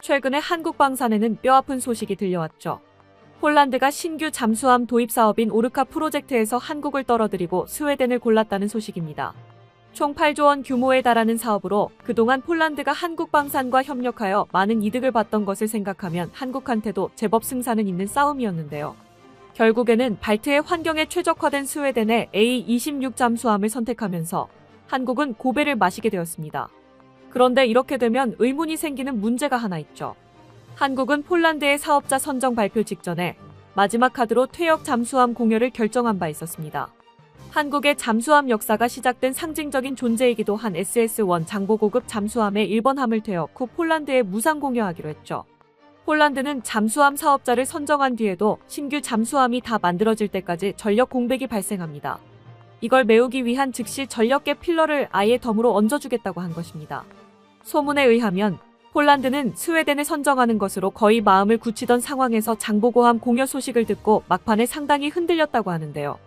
최근에 한국 방산에는 뼈아픈 소식이 들려왔죠. 폴란드가 신규 잠수함 도입 사업인 오르카 프로젝트에서 한국을 떨어뜨리고 스웨덴을 골랐다는 소식입니다. 총 8조 원 규모에 달하는 사업으로 그동안 폴란드가 한국 방산과 협력하여 많은 이득을 봤던 것을 생각하면 한국한테도 제법 승산은 있는 싸움이었는데요. 결국에는 발트해 환경에 최적화된 스웨덴의 A26 잠수함을 선택하면서 한국은 고배를 마시게 되었습니다. 그런데 이렇게 되면 의문이 생기는 문제가 하나 있죠. 한국은 폴란드의 사업자 선정 발표 직전에 마지막 카드로 퇴역 잠수함 공여를 결정한 바 있었습니다. 한국의 잠수함 역사가 시작된 상징적인 존재이기도 한 SS-1 장보고급 잠수함의 1번 함을 퇴역 후 폴란드에 무상 공여하기로 했죠. 폴란드는 잠수함 사업자를 선정한 뒤에도 신규 잠수함이 다 만들어질 때까지 전력 공백이 발생합니다. 이걸 메우기 위한 즉시 전력계 필러를 아예 덤으로 얹어주겠다고 한 것입니다. 소문에 의하면 폴란드는 스웨덴을 선정하는 것으로 거의 마음을 굳히던 상황에서 장보고함 공여 소식을 듣고 막판에 상당히 흔들렸다고 하는데요.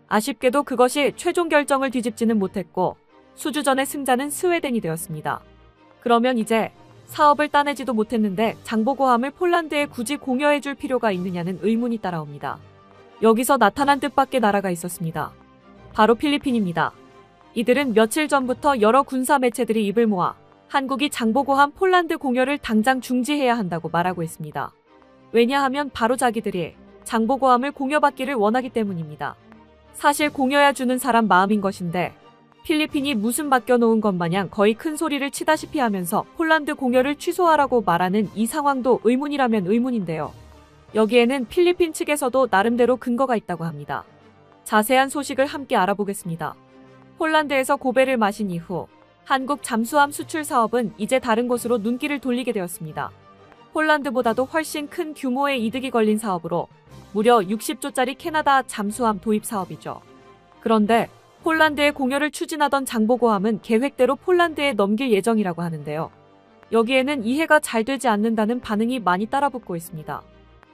아쉽게도 그것이 최종 결정을 뒤집지는 못했고 수주전의 승자는 스웨덴이 되었습니다. 그러면 이제 사업을 따내지도 못했는데 장보고함을 폴란드에 굳이 공여해줄 필요가 있느냐는 의문이 따라옵니다. 여기서 나타난 뜻밖의 나라가 있었습니다. 바로 필리핀입니다. 이들은 며칠 전부터 여러 군사 매체들이 입을 모아 한국이 장보고함 폴란드 공여를 당장 중지해야 한다고 말하고 있습니다. 왜냐하면 바로 자기들이 장보고함을 공여받기를 원하기 때문입니다. 사실 공여야 주는 사람 마음인 것인데 필리핀이 무슨 맡겨놓은 것 마냥 거의 큰 소리를 치다시피 하면서 폴란드 공여를 취소하라고 말하는 이 상황도 의문이라면 의문인데요. 여기에는 필리핀 측에서도 나름대로 근거가 있다고 합니다. 자세한 소식을 함께 알아보겠습니다. 폴란드에서 고배를 마신 이후 한국 잠수함 수출 사업은 이제 다른 곳으로 눈길을 돌리게 되었습니다. 폴란드보다도 훨씬 큰 규모의 이득이 걸린 사업으로 무려 60조짜리 캐나다 잠수함 도입 사업이죠. 그런데 폴란드의 공여를 추진하던 장보고함은 계획대로 폴란드에 넘길 예정이라고 하는데요. 여기에는 이해가 잘 되지 않는다는 반응이 많이 따라붙고 있습니다.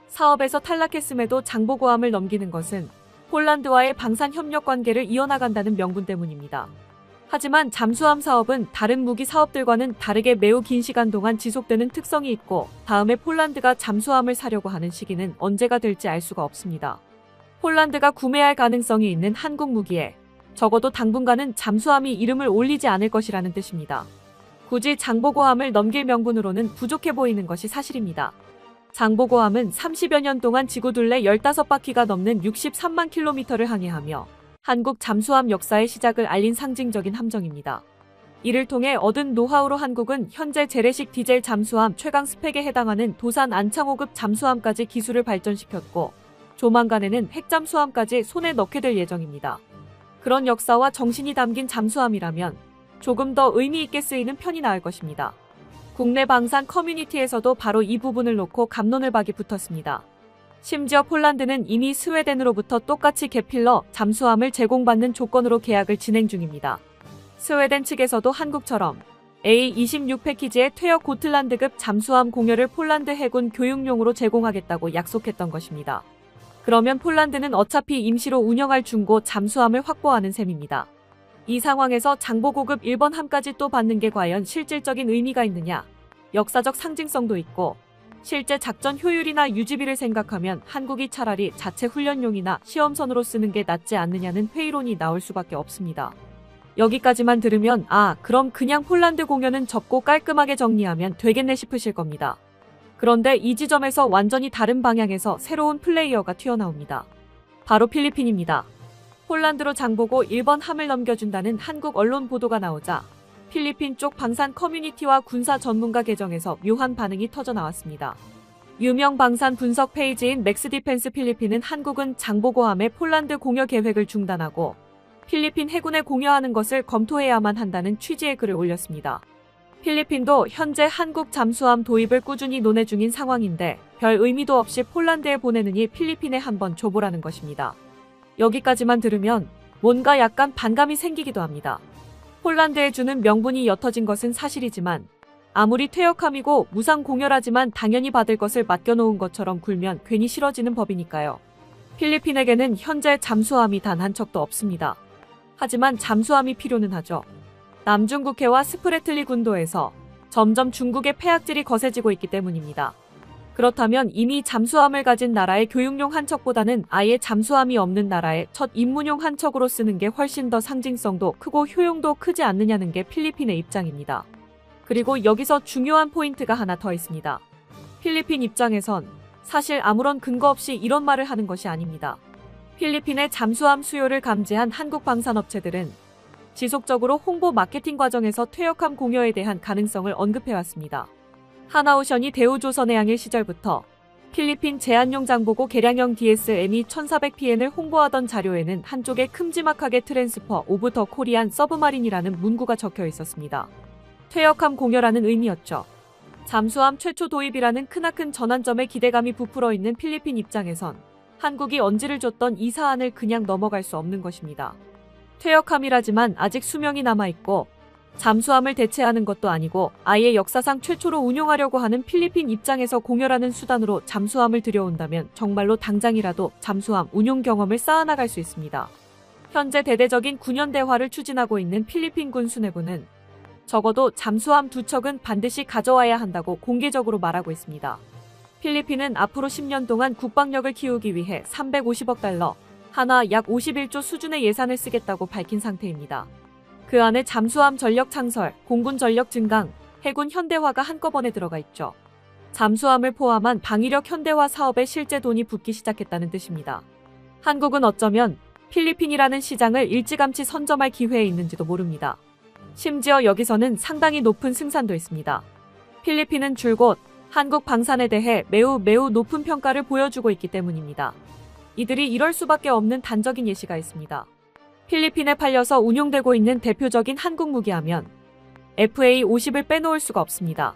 사업에서 탈락했음에도 장보고함을 넘기는 것은 폴란드와의 방산 협력 관계를 이어나간다는 명분 때문입니다. 하지만 잠수함 사업은 다른 무기 사업들과는 다르게 매우 긴 시간 동안 지속되는 특성이 있고 다음에 폴란드가 잠수함을 사려고 하는 시기는 언제가 될지 알 수가 없습니다. 폴란드가 구매할 가능성이 있는 한국 무기에 적어도 당분간은 잠수함이 이름을 올리지 않을 것이라는 뜻입니다. 굳이 장보고함을 넘길 명분으로는 부족해 보이는 것이 사실입니다. 장보고함은 30여 년 동안 지구 둘레 15바퀴가 넘는 63만 킬로미터를 항해하며 한국 잠수함 역사의 시작을 알린 상징적인 함정입니다. 이를 통해 얻은 노하우로 한국은 현재 재래식 디젤 잠수함 최강 스펙에 해당하는 도산 안창호급 잠수함까지 기술을 발전시켰고 조만간에는 핵잠수함까지 손에 넣게 될 예정입니다. 그런 역사와 정신이 담긴 잠수함이라면 조금 더 의미 있게 쓰이는 편이 나을 것입니다. 국내 방산 커뮤니티에서도 바로 이 부분을 놓고 갑론을 박이 붙었습니다. 심지어 폴란드는 이미 스웨덴으로부터 똑같이 개필러 잠수함을 제공받는 조건으로 계약을 진행 중입니다. 스웨덴 측에서도 한국처럼 A26 패키지의 퇴역 고틀란드급 잠수함 공여를 폴란드 해군 교육용으로 제공하겠다고 약속했던 것입니다. 그러면 폴란드는 어차피 임시로 운영할 중고 잠수함을 확보하는 셈입니다. 이 상황에서 장보고급 1번 함까지 또 받는 게 과연 실질적인 의미가 있느냐? 역사적 상징성도 있고 실제 작전 효율이나 유지비를 생각하면 한국이 차라리 자체 훈련용이나 시험선으로 쓰는 게 낫지 않느냐는 회의론이 나올 수밖에 없습니다. 여기까지만 들으면 그럼 그냥 폴란드 공여는 접고 깔끔하게 정리하면 되겠네 싶으실 겁니다. 그런데 이 지점에서 완전히 다른 방향에서 새로운 플레이어가 튀어나옵니다. 바로 필리핀입니다. 폴란드로 장보고 1번 함을 넘겨준다는 한국 언론 보도가 나오자 필리핀 쪽 방산 커뮤니티와 군사 전문가 계정에서 묘한 반응이 터져 나왔습니다. 유명 방산 분석 페이지인 맥스디펜스 필리핀은 한국은 장보고함의 폴란드 공여 계획을 중단하고 필리핀 해군에 공여하는 것을 검토해야만 한다는 취지의 글을 올렸습니다. 필리핀도 현재 한국 잠수함 도입을 꾸준히 논의 중인 상황인데 별 의미도 없이 폴란드에 보내느니 필리핀에 한번 줘보라는 것입니다. 여기까지만 들으면 뭔가 약간 반감이 생기기도 합니다. 폴란드에 주는 명분이 옅어진 것은 사실이지만 아무리 퇴역함이고 무상 공여라지만 당연히 받을 것을 맡겨놓은 것처럼 굴면 괜히 싫어지는 법이니까요. 필리핀에게는 현재 잠수함이 단 한 척도 없습니다. 하지만 잠수함이 필요는 하죠. 남중국해와 스프레틀리 군도에서 점점 중국의 폐악질이 거세지고 있기 때문입니다. 그렇다면 이미 잠수함을 가진 나라의 교육용 한 척보다는 아예 잠수함이 없는 나라의 첫 입문용 한 척으로 쓰는 게 훨씬 더 상징성도 크고 효용도 크지 않느냐는 게 필리핀의 입장입니다. 그리고 여기서 중요한 포인트가 하나 더 있습니다. 필리핀 입장에선 사실 아무런 근거 없이 이런 말을 하는 것이 아닙니다. 필리핀의 잠수함 수요를 감지한 한국 방산업체들은 지속적으로 홍보 마케팅 과정에서 퇴역함 공여에 대한 가능성을 언급해왔습니다. 하나오션이 대우조선해양일 시절부터 필리핀 제한용 장보고 개량형 DSM이 1400PN을 홍보하던 자료에는 한쪽에 큼지막하게 트랜스퍼 오브 더 코리안 서브마린이라는 문구가 적혀 있었습니다. 퇴역함 공여라는 의미였죠. 잠수함 최초 도입이라는 크나큰 전환점에 기대감이 부풀어 있는 필리핀 입장에선 한국이 언지를 줬던 이 사안을 그냥 넘어갈 수 없는 것입니다. 퇴역함이라지만 아직 수명이 남아있고 잠수함을 대체하는 것도 아니고 아예 역사상 최초로 운용하려고 하는 필리핀 입장에서 공여라는 수단으로 잠수함을 들여온다면 정말로 당장이라도 잠수함 운용 경험을 쌓아나갈 수 있습니다. 현재 대대적인 군연대화를 추진하고 있는 필리핀 군 수뇌부는 적어도 잠수함 2척은 반드시 가져와야 한다고 공개적으로 말하고 있습니다. 필리핀은 앞으로 10년 동안 국방력을 키우기 위해 350억 달러, 하나 약 51조 수준의 예산을 쓰겠다고 밝힌 상태입니다. 그 안에 잠수함 전력 창설, 공군 전력 증강, 해군 현대화가 한꺼번에 들어가 있죠. 잠수함을 포함한 방위력 현대화 사업에 실제 돈이 붙기 시작했다는 뜻입니다. 한국은 어쩌면 필리핀이라는 시장을 일찌감치 선점할 기회에 있는지도 모릅니다. 심지어 여기서는 상당히 높은 승산도 있습니다. 필리핀은 줄곧 한국 방산에 대해 매우 높은 평가를 보여주고 있기 때문입니다. 이들이 이럴 수밖에 없는 단적인 예시가 있습니다. 필리핀에 팔려서 운용되고 있는 대표적인 한국 무기하면 FA-50을 빼놓을 수가 없습니다.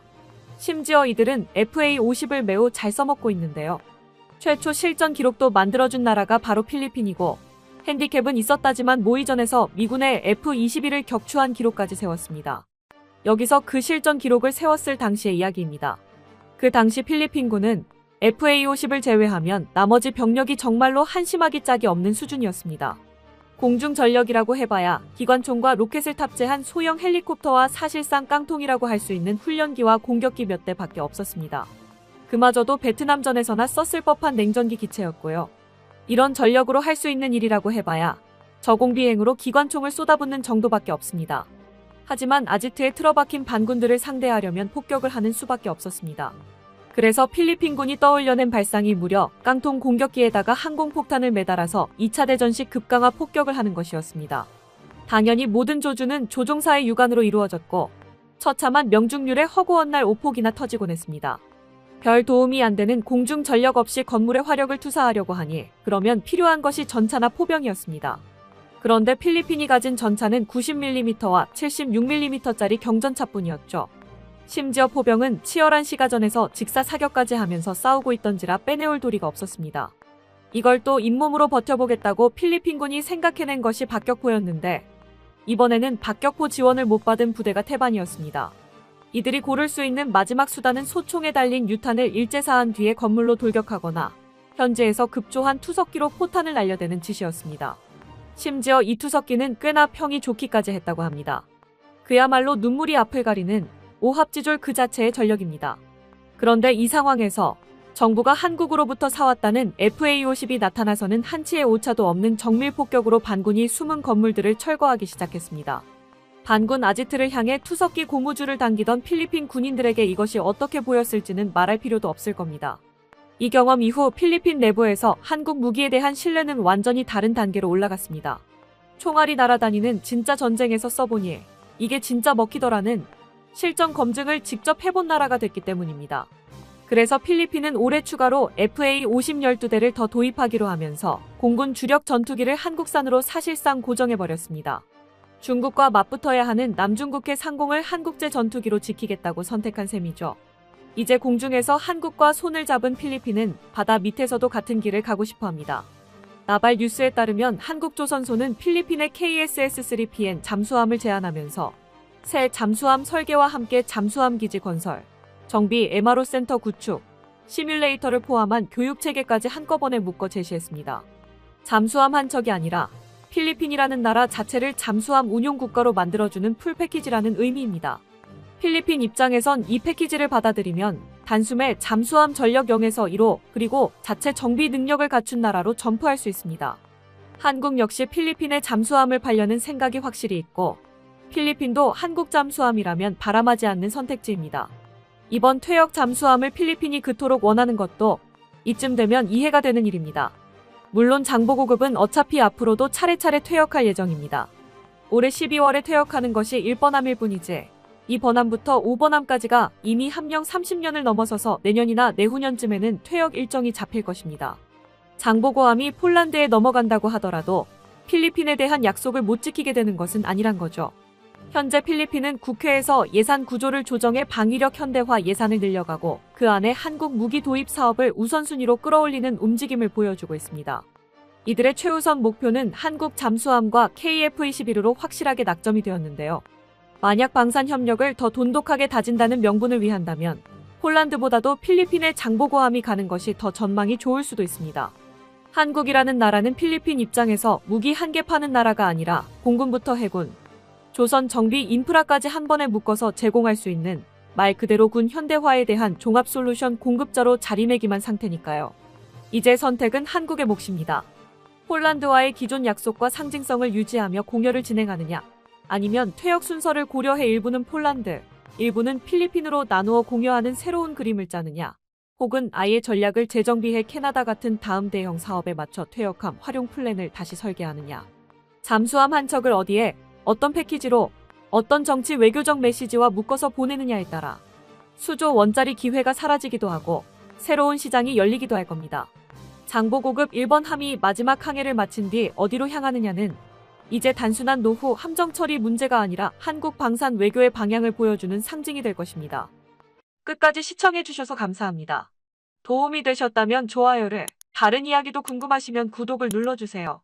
심지어 이들은 FA-50을 매우 잘 써먹고 있는데요. 최초 실전 기록도 만들어준 나라가 바로 필리핀이고 핸디캡은 있었다지만 모의전에서 미군의 F-21을 격추한 기록까지 세웠습니다. 여기서 그 실전 기록을 세웠을 당시의 이야기입니다. 그 당시 필리핀군은 FA-50을 제외하면 나머지 병력이 정말로 한심하기 짝이 없는 수준이었습니다. 공중 전력이라고 해봐야 기관총과 로켓을 탑재한 소형 헬리콥터와 사실상 깡통이라고 할 수 있는 훈련기와 공격기 몇 대밖에 없었습니다. 그마저도 베트남전에서나 썼을 법한 냉전기 기체였고요. 이런 전력으로 할 수 있는 일이라고 해봐야 저공비행으로 기관총을 쏟아붓는 정도밖에 없습니다. 하지만 아지트에 틀어박힌 반군들을 상대하려면 폭격을 하는 수밖에 없었습니다. 그래서 필리핀군이 떠올려낸 발상이 무려 깡통 공격기에다가 항공폭탄을 매달아서 2차 대전식 급강화 폭격을 하는 것이었습니다. 당연히 모든 조주는 조종사의 유관으로 이루어졌고 처참한 명중률에 허구한 날 오폭이나 터지곤 했습니다. 별 도움이 안 되는 공중 전력 없이 건물에 화력을 투사하려고 하니 그러면 필요한 것이 전차나 포병이었습니다. 그런데 필리핀이 가진 전차는 90mm와 76mm짜리 경전차뿐이었죠. 심지어 포병은 치열한 시가전에서 직사사격까지 하면서 싸우고 있던지라 빼내올 도리가 없었습니다. 이걸 또 잇몸으로 버텨보겠다고 필리핀군이 생각해낸 것이 박격포였는데 이번에는 박격포 지원을 못 받은 부대가 태반이었습니다. 이들이 고를 수 있는 마지막 수단은 소총에 달린 유탄을 일제사한 뒤에 건물로 돌격하거나 현지에서 급조한 투석기로 포탄을 날려대는 짓이었습니다. 심지어 이 투석기는 꽤나 평이 좋기까지 했다고 합니다. 그야말로 눈물이 앞을 가리는 오합지졸 그 자체의 전력입니다. 그런데 이 상황에서 정부가 한국으로부터 사왔다는 FA-50이 나타나서는 한치의 오차도 없는 정밀 폭격으로 반군이 숨은 건물들을 철거하기 시작했습니다. 반군 아지트를 향해 투석기 고무줄을 당기던 필리핀 군인들에게 이것이 어떻게 보였을지는 말할 필요도 없을 겁니다. 이 경험 이후 필리핀 내부에서 한국 무기에 대한 신뢰는 완전히 다른 단계로 올라갔습니다. 총알이 날아다니는 진짜 전쟁에서 써보니 이게 진짜 먹히더라는 실전 검증을 직접 해본 나라가 됐기 때문입니다. 그래서 필리핀은 올해 추가로 FA-50 12대를 더 도입하기로 하면서 공군 주력 전투기를 한국산으로 사실상 고정해버렸습니다. 중국과 맞붙어야 하는 남중국해 상공을 한국제 전투기로 지키겠다고 선택한 셈이죠. 이제 공중에서 한국과 손을 잡은 필리핀은 바다 밑에서도 같은 길을 가고 싶어합니다. 나발 뉴스에 따르면 한국조선소는 필리핀의 KSS-3PN 잠수함을 제안하면서 새 잠수함 설계와 함께 잠수함 기지 건설, 정비 MRO 센터 구축, 시뮬레이터를 포함한 교육체계까지 한꺼번에 묶어 제시했습니다. 잠수함 한 척이 아니라 필리핀이라는 나라 자체를 잠수함 운용 국가로 만들어주는 풀 패키지라는 의미입니다. 필리핀 입장에선 이 패키지를 받아들이면 단숨에 잠수함 전력 0에서 1호 그리고 자체 정비 능력을 갖춘 나라로 점프할 수 있습니다. 한국 역시 필리핀에 잠수함을 팔려는 생각이 확실히 있고 필리핀도 한국 잠수함이라면 바람하지 않는 선택지입니다. 이번 퇴역 잠수함을 필리핀이 그토록 원하는 것도 이쯤 되면 이해가 되는 일입니다. 물론 장보고급은 어차피 앞으로도 차례차례 퇴역할 예정입니다. 올해 12월에 퇴역하는 것이 1번함일 뿐이지 2번함부터 5번함까지가 이미 함령 30년을 넘어서서 내년이나 내후년쯤에는 퇴역 일정이 잡힐 것입니다. 장보고함이 폴란드에 넘어간다고 하더라도 필리핀에 대한 약속을 못 지키게 되는 것은 아니란 거죠. 현재 필리핀은 국회에서 예산 구조를 조정해 방위력 현대화 예산을 늘려가고 그 안에 한국 무기 도입 사업을 우선순위로 끌어올리는 움직임을 보여주고 있습니다. 이들의 최우선 목표는 한국 잠수함과 KF-21으로 확실하게 낙점이 되었는데요. 만약 방산 협력을 더 돈독하게 다진다는 명분을 위한다면 폴란드보다도 필리핀의 장보고함이 가는 것이 더 전망이 좋을 수도 있습니다. 한국이라는 나라는 필리핀 입장에서 무기 한 개 파는 나라가 아니라 공군부터 해군, 조선 정비 인프라까지 한 번에 묶어서 제공할 수 있는 말 그대로 군 현대화에 대한 종합 솔루션 공급자로 자리매김한 상태니까요. 이제 선택은 한국의 몫입니다. 폴란드와의 기존 약속과 상징성을 유지하며 공여를 진행하느냐, 아니면 퇴역 순서를 고려해 일부는 폴란드, 일부는 필리핀으로 나누어 공여하는 새로운 그림을 짜느냐, 혹은 아예 전략을 재정비해 캐나다 같은 다음 대형 사업에 맞춰 퇴역함 활용 플랜을 다시 설계하느냐. 잠수함 한 척을 어디에, 어떤 패키지로, 어떤 정치 외교적 메시지와 묶어서 보내느냐에 따라 수조 원짜리 기회가 사라지기도 하고 새로운 시장이 열리기도 할 겁니다. 장보고급 1번 함이 마지막 항해를 마친 뒤 어디로 향하느냐는 이제 단순한 노후 함정 처리 문제가 아니라 한국 방산 외교의 방향을 보여주는 상징이 될 것입니다. 끝까지 시청해주셔서 감사합니다. 도움이 되셨다면 좋아요를, 다른 이야기도 궁금하시면 구독을 눌러주세요.